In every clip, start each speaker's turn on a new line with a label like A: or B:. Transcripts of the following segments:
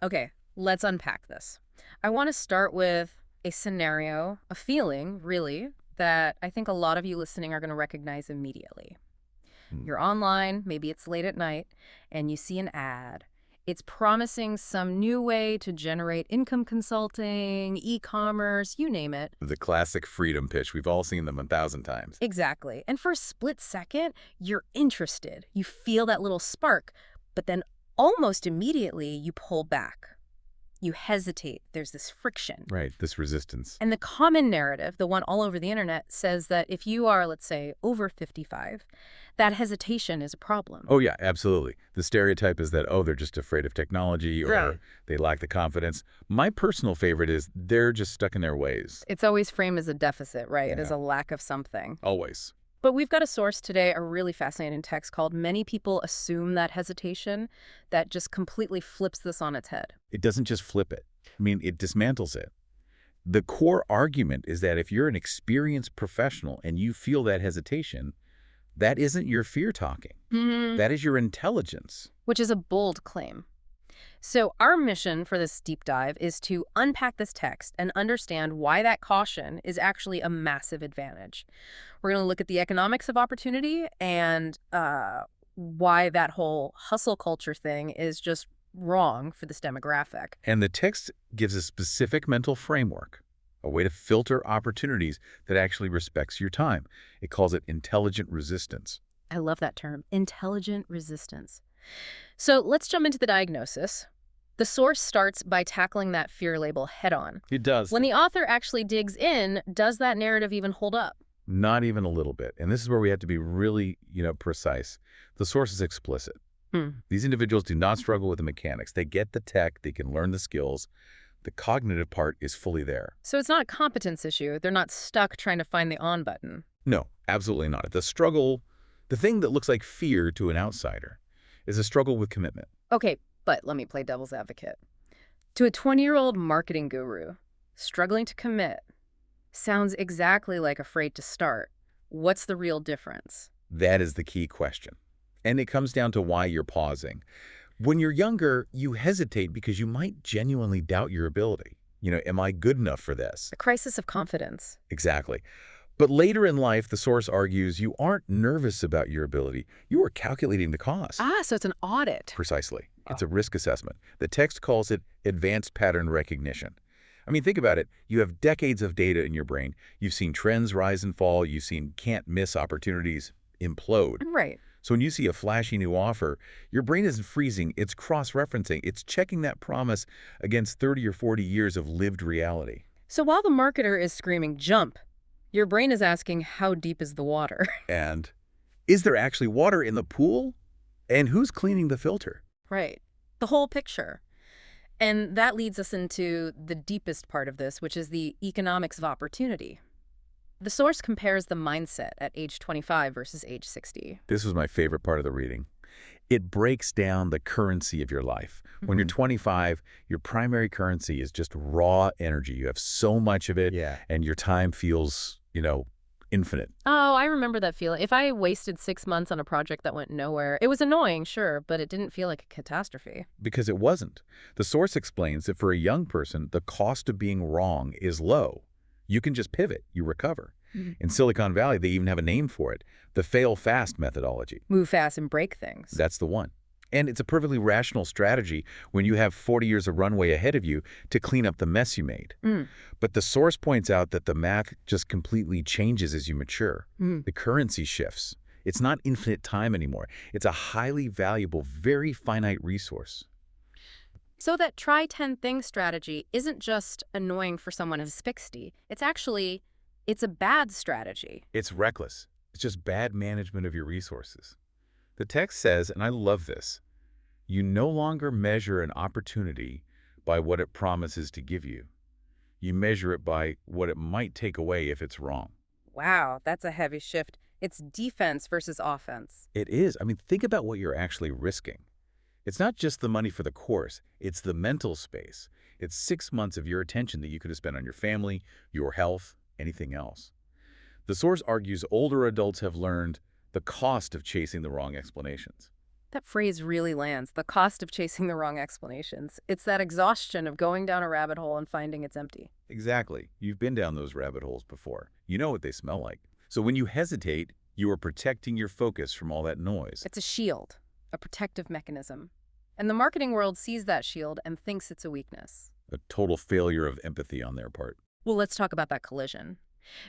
A: Okay, let's unpack this. I want to start with a scenario, a feeling, really, that I think a lot of you listening are going to recognize immediately.
B: Hmm.
A: You're online, maybe it's late at night, and you see an ad. It's promising some new way to generate income consulting, e-commerce, you name it.
B: The classic freedom pitch. We've all seen them 1,000 times.
A: Exactly. And for a split second, you're interested. You feel that little spark, but then almost immediately you pull back. You hesitate. There's this friction.
B: Right, this resistance.
A: And the common narrative, the one all over the internet, says that if you are, let's say, over 55, that hesitation is a problem.
B: Oh, yeah, absolutely. The stereotype is that, oh, they're just afraid of technology or
A: Right.
B: they lack the confidence. My personal favorite is they're just stuck in their ways.
A: It's always framed as a deficit, right? As
B: Yeah,
A: a lack of something.
B: always.
A: But we've got a source today, a really fascinating text called Many People Assume That Hesitation, that just completely flips this on its head.
B: It doesn't just flip it. I mean, it dismantles it. The core argument is that if you're an experienced professional and you feel that hesitation, that isn't your fear talking.
A: Hmm.
B: That is your intelligence.
A: Which is a bold claim. So our mission for this deep dive is to unpack this text and understand why that caution is actually a massive advantage. We're going to look at the economics of opportunity and why that whole hustle culture thing is just wrong for this demographic.
B: And the text gives a specific mental framework, a way to filter opportunities that actually respects your time. It calls it intelligent resistance.
A: I love that term, intelligent resistance. So let's jump into the diagnosis. The source starts by tackling that fear label head on.
B: It does.
A: When the author actually digs in, does that narrative even hold up?
B: Not even a little bit. And this is where we have to be really, precise. The source is explicit.
A: Hmm.
B: These individuals do not struggle with the mechanics. They get the tech, they can learn the skills. The cognitive part is fully there.
A: So it's not a competence issue. They're not stuck trying to find the on button.
B: No, absolutely not. The struggle, the thing that looks like fear to an outsider, is a struggle with commitment.
A: Okay, but let me play devil's advocate. To a 20-year-old marketing guru, struggling to commit sounds exactly like afraid to start. What's the real difference?
B: That is the key question. And it comes down to why you're pausing. When you're younger, you hesitate because you might genuinely doubt your ability. Am I good enough for this?
A: A crisis of confidence.
B: Exactly. But later in life, the source argues you aren't nervous about your ability. You are calculating the cost.
A: Ah, so it's an audit.
B: Precisely. It's a risk assessment. The text calls it advanced pattern recognition. I mean, think about it. You have decades of data in your brain. You've seen trends rise and fall. You've seen can't-miss opportunities implode.
A: Right.
B: So when you see a flashy new offer, your brain isn't freezing. It's cross-referencing. It's checking that promise against 30 or 40 years of lived reality.
A: So while the marketer is screaming, jump, your brain is asking, how deep is the water?
B: And is there actually water in the pool? And who's cleaning the filter?
A: Right. The whole picture. And that leads us into the deepest part of this, which is the economics of opportunity. The source compares the mindset at age 25 versus age 60.
B: This was my favorite part of the reading. It breaks down the currency of your life. When you're 25, your primary currency is just raw energy. You have so much of it,
C: Yeah.
B: and your time feels, infinite.
A: Oh, I remember that feeling. If I wasted 6 months on a project that went nowhere, it was annoying, sure, but it didn't feel like a catastrophe.
B: Because it wasn't. The source explains that for a young person, the cost of being wrong is low. You can just pivot. You recover. In Silicon Valley, they even have a name for it, the fail-fast methodology.
A: Move fast and break things.
B: That's the one. And it's a perfectly rational strategy when you have 40 years of runway ahead of you to clean up the mess you made. But the source points out that the math just completely changes as you mature. The currency shifts. It's not infinite time anymore. It's a highly valuable, very finite resource.
A: So that try 10 things strategy isn't just annoying for someone who's 60. It's a bad strategy.
B: It's reckless. It's just bad management of your resources. The text says, and I love this, you no longer measure an opportunity by what it promises to give you. You measure it by what it might take away if it's wrong.
A: Wow, that's a heavy shift. It's defense versus offense.
B: It is. I mean, think about what you're actually risking. It's not just the money for the course. It's the mental space. It's 6 months of your attention that you could have spent on your family, your health, anything else. The source argues older adults have learned the cost of chasing the wrong explanations.
A: That phrase really lands. The cost of chasing the wrong explanations. It's that exhaustion of going down a rabbit hole and finding it's empty.
B: Exactly. You've been down those rabbit holes before. You know what they smell like. So when you hesitate, you are protecting your focus from all that noise.
A: It's a shield, a protective mechanism. And the marketing world sees that shield and thinks it's a weakness.
B: A total failure of empathy on their part.
A: Well, let's talk about that collision.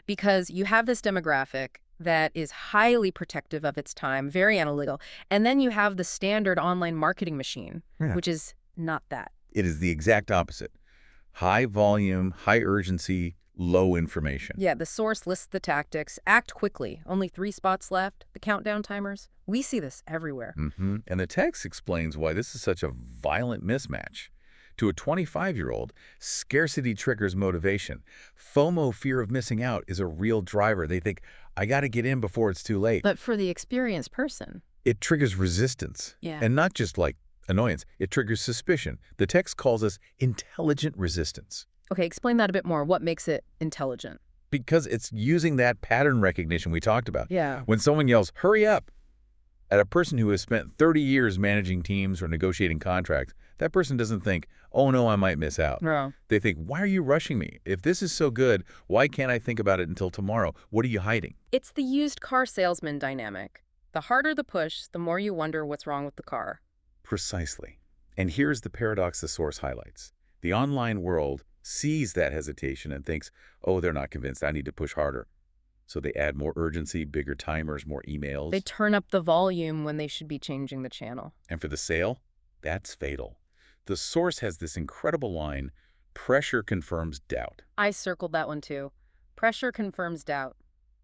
A: Because you have this demographic that is highly protective of its time, very analytical, and then you have the standard online marketing machine,
B: Yeah.
A: which is not that.
B: It is the exact opposite. High volume, high urgency, low information.
A: Yeah, the source lists the tactics. Act quickly. Only 3 spots left. The countdown timers. We see this everywhere.
B: And the text explains why this is such a violent mismatch. To a 25-year-old, scarcity triggers motivation. FOMO, fear of missing out, is a real driver. They think, I got to get in before it's too late.
A: But for the experienced person,
B: It triggers resistance.
A: Yeah.
B: And not just like annoyance. It triggers suspicion. The text calls us intelligent resistance.
A: okay, explain that a bit more. What makes it intelligent?
B: Because it's using that pattern recognition we talked about.
A: Yeah.
B: When someone yells, hurry up, at a person who has spent 30 years managing teams or negotiating contracts, that person doesn't think, oh no, I might miss out.
A: No.
B: They think, why are you rushing me? If this is so good, why can't I think about it until tomorrow? What are you hiding?
A: It's the used car salesman dynamic. The harder the push, the more you wonder what's wrong with the car.
B: Precisely. And here's the paradox the source highlights. The online world sees that hesitation and thinks, oh, they're not convinced, I need to push harder. So they add more urgency, bigger timers, more emails.
A: They turn up the volume when they should be changing the channel.
B: And for the sale, that's fatal. The source has this incredible line, pressure confirms doubt.
A: I circled that one too. Pressure confirms doubt.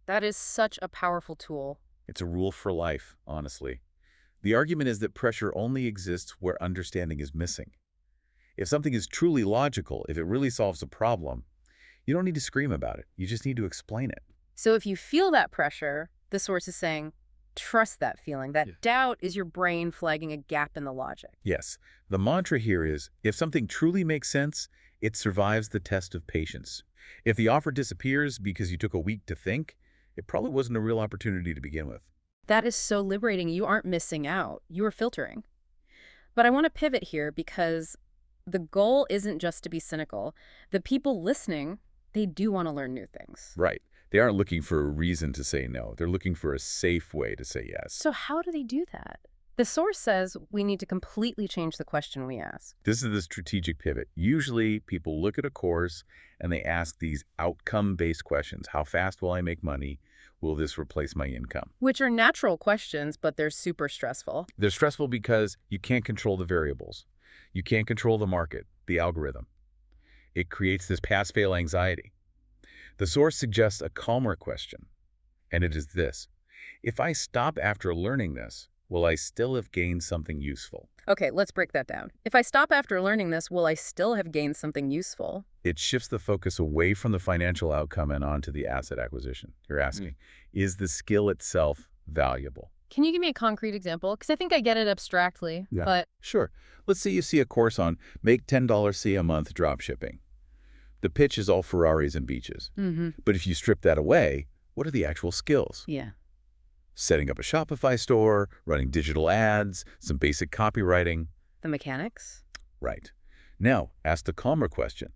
A: That is such a powerful tool.
B: It's a rule for life, honestly. The argument is that pressure only exists where understanding is missing. If something is truly logical, if it really solves a problem, you don't need to scream about it. You just need to explain it.
A: So if you feel that pressure, the source is saying, trust that feeling. That
B: Yeah.
A: doubt is your brain flagging a gap in the logic.
B: Yes, the mantra here is, if something truly makes sense, it survives the test of patience. If the offer disappears because you took a week to think, it probably wasn't a real opportunity to begin with.
A: That is so liberating. You aren't missing out. You are filtering. But I want to pivot here because the goal isn't just to be cynical. The people listening, they do want to learn new things.
B: Right. They aren't looking for a reason to say no. They're looking for a safe way to say yes.
A: So how do they do that? The source says we need to completely change the question we ask.
B: This is the strategic pivot. Usually, people look at a course and they ask these outcome-based questions. How fast will I make money? Will this replace my income?
A: Which are natural questions, but they're super stressful.
B: They're stressful because you can't control the variables. You can't control the market, the algorithm. It creates this pass-fail anxiety. The source suggests a calmer question, and it is this. If I stop after learning this, will I still have gained something useful?
A: Okay, let's break that down. If I stop after learning this, will I still have gained something useful?
B: It shifts the focus away from the financial outcome and onto the asset acquisition. You're asking, is the skill itself valuable?
A: Can you give me a concrete example? Because I think I get it abstractly, but
B: Sure. Let's say you see a course on make $10 a month dropshipping. The pitch is all Ferraris and beaches. But if you strip that away, what are the actual skills?
A: yeah.
B: Setting up a Shopify store, running digital ads, some basic copywriting.
A: The mechanics?
B: Right. Now, ask the calmer question.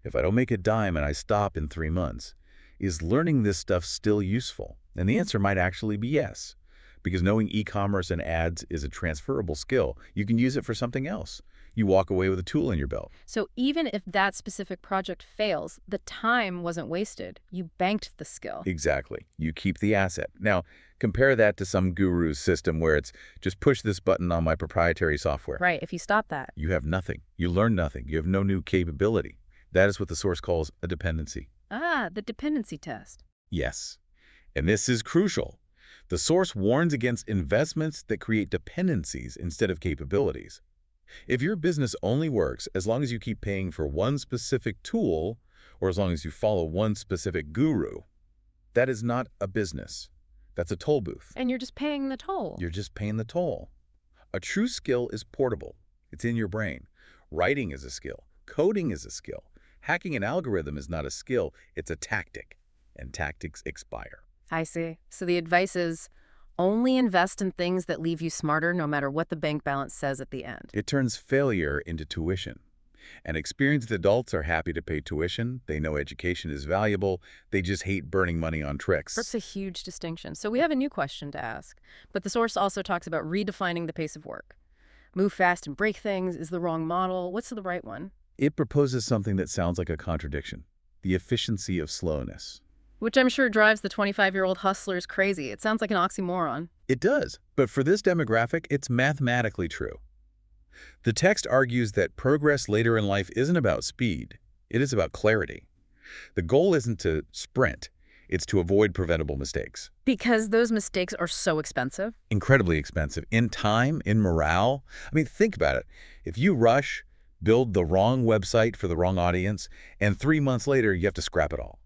B: If I don't make a dime and I stop in 3 months, is learning this stuff still useful? And the answer might actually be yes. Because knowing e-commerce and ads is a transferable skill, you can use it for something else. You walk away with a tool in your belt.
A: So even if that specific project fails, the time wasn't wasted. You banked the skill.
B: Exactly. You keep the asset. Now, compare that to some guru's system where it's just push this button on my proprietary software.
A: Right, if you stop that.
B: You have nothing. You learn nothing. You have no new capability. That is what the source calls a dependency.
A: Ah, the dependency test.
B: Yes. And this is crucial. The source warns against investments that create dependencies instead of capabilities. If your business only works as long as you keep paying for one specific tool or as long as you follow one specific guru, that is not a business. That's a toll booth.
A: And you're just paying the toll.
B: You're just paying the toll. A true skill is portable. It's in your brain. Writing is a skill. Coding is a skill. Hacking an algorithm is not a skill. It's a tactic. And tactics expire.
A: I see. So the advice is Only invest in things that leave you smarter no matter what the bank balance says at the end.
B: It turns failure into tuition. And experienced adults are happy to pay tuition. They know education is valuable. They just hate burning money on
A: That's
B: tricks.
A: a huge distinction. So we have a new question to ask. But the source also talks about redefining the pace of work. Move fast and break things is the wrong model. What's the right one?
B: It proposes something that sounds like a contradiction: the efficiency of slowness.
A: Which I'm sure drives the 25-year-old hustlers crazy. It sounds like an oxymoron.
B: It does, but for this demographic, it's mathematically true. The text argues that progress later in life isn't about speed. It is about clarity. The goal isn't to sprint. It's to avoid preventable mistakes.
A: Because those mistakes are so expensive.
B: Incredibly expensive. In time, in morale. I mean, think about it. If you rush, build the wrong website for the wrong audience, and 3 months later, you have to scrap it all.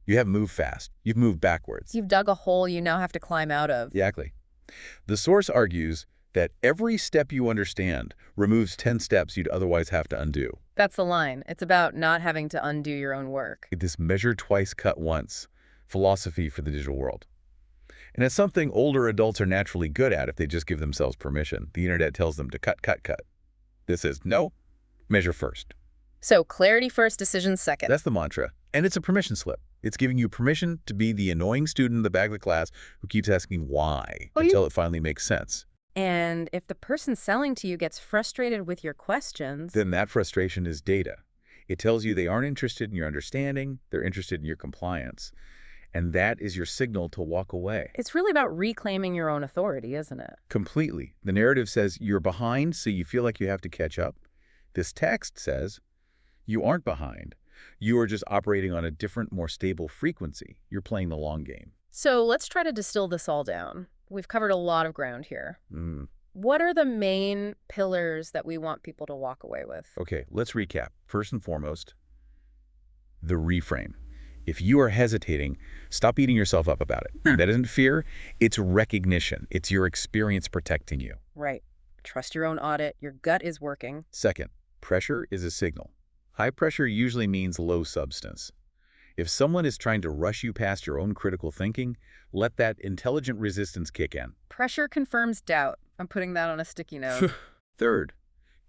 B: You haven't moved fast. You've moved backwards.
A: You've dug a hole you now have to climb out of.
B: Exactly. The source argues that every step you understand removes 10 steps you'd otherwise have to undo.
A: That's the line. It's about not having to undo your own work.
B: This measure twice, cut once philosophy for the digital world. And it's something older adults are naturally good at if they just give themselves permission. The internet tells them to cut, cut, cut. This is no, measure first.
A: So clarity first, decision second.
B: That's the mantra. And it's a permission slip. It's giving you permission to be the annoying student in the back of the class who keeps asking why until it finally makes sense.
A: And if the person selling to you gets frustrated with your questions,
B: Then that frustration is data. It tells you they aren't interested in your understanding, they're interested in your compliance. And that is your signal to walk away.
A: it's really about reclaiming your own authority, isn't it?
B: Completely. The narrative says you're behind, so you feel like you have to catch up. This text says you aren't behind. You are just operating on a different, more stable frequency. You're playing the long game.
A: So let's try to distill this all down. We've covered a lot of ground here. What are the main pillars that we want people to walk away with?
B: Okay, let's recap. First and foremost, the reframe. If you are hesitating, stop beating yourself up about it. That isn't fear, it's recognition. It's your experience protecting you.
A: Right. Trust your own audit. Your gut is working.
B: Second, pressure is a signal. High pressure usually means low substance. If someone is trying to rush you past your own critical thinking, let that intelligent resistance kick in.
A: Pressure confirms doubt. I'm putting that on a sticky note.
B: Third,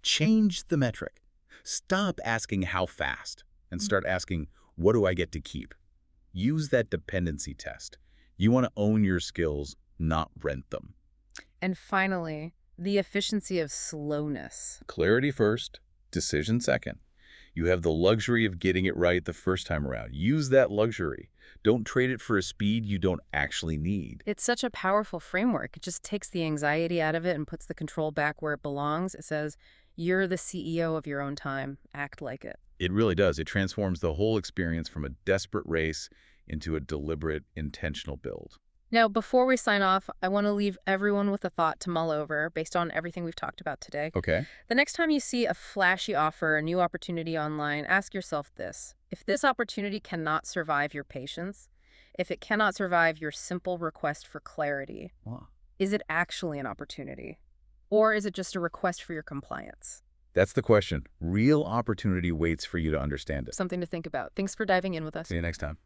B: change the metric. Stop asking how fast and start asking, what do I get to keep? Use that dependency test. You want to own your skills, not rent them.
A: And finally, the efficiency of slowness.
B: Clarity first, decision second. You have the luxury of getting it right the first time around. Use that luxury. Don't trade it for a speed you don't actually need.
A: It's such a powerful framework. It just takes the anxiety out of it and puts the control back where it belongs. It says, you're the CEO of your own time. Act like it.
B: It really does. It transforms the whole experience from a desperate race into a deliberate, intentional build.
A: Now, before we sign off, I want to leave everyone with a thought to mull over based on everything we've talked about today.
B: Okay.
A: The next time you see a flashy offer, a new opportunity online, ask yourself this. If this opportunity cannot survive your patience, if it cannot survive your simple request for clarity,
B: Wow.
A: is it actually an opportunity? Or is it just a request for your compliance?
B: That's the question. Real opportunity waits for you to understand it.
A: Something to think about. Thanks for diving in with us.
B: See you next time.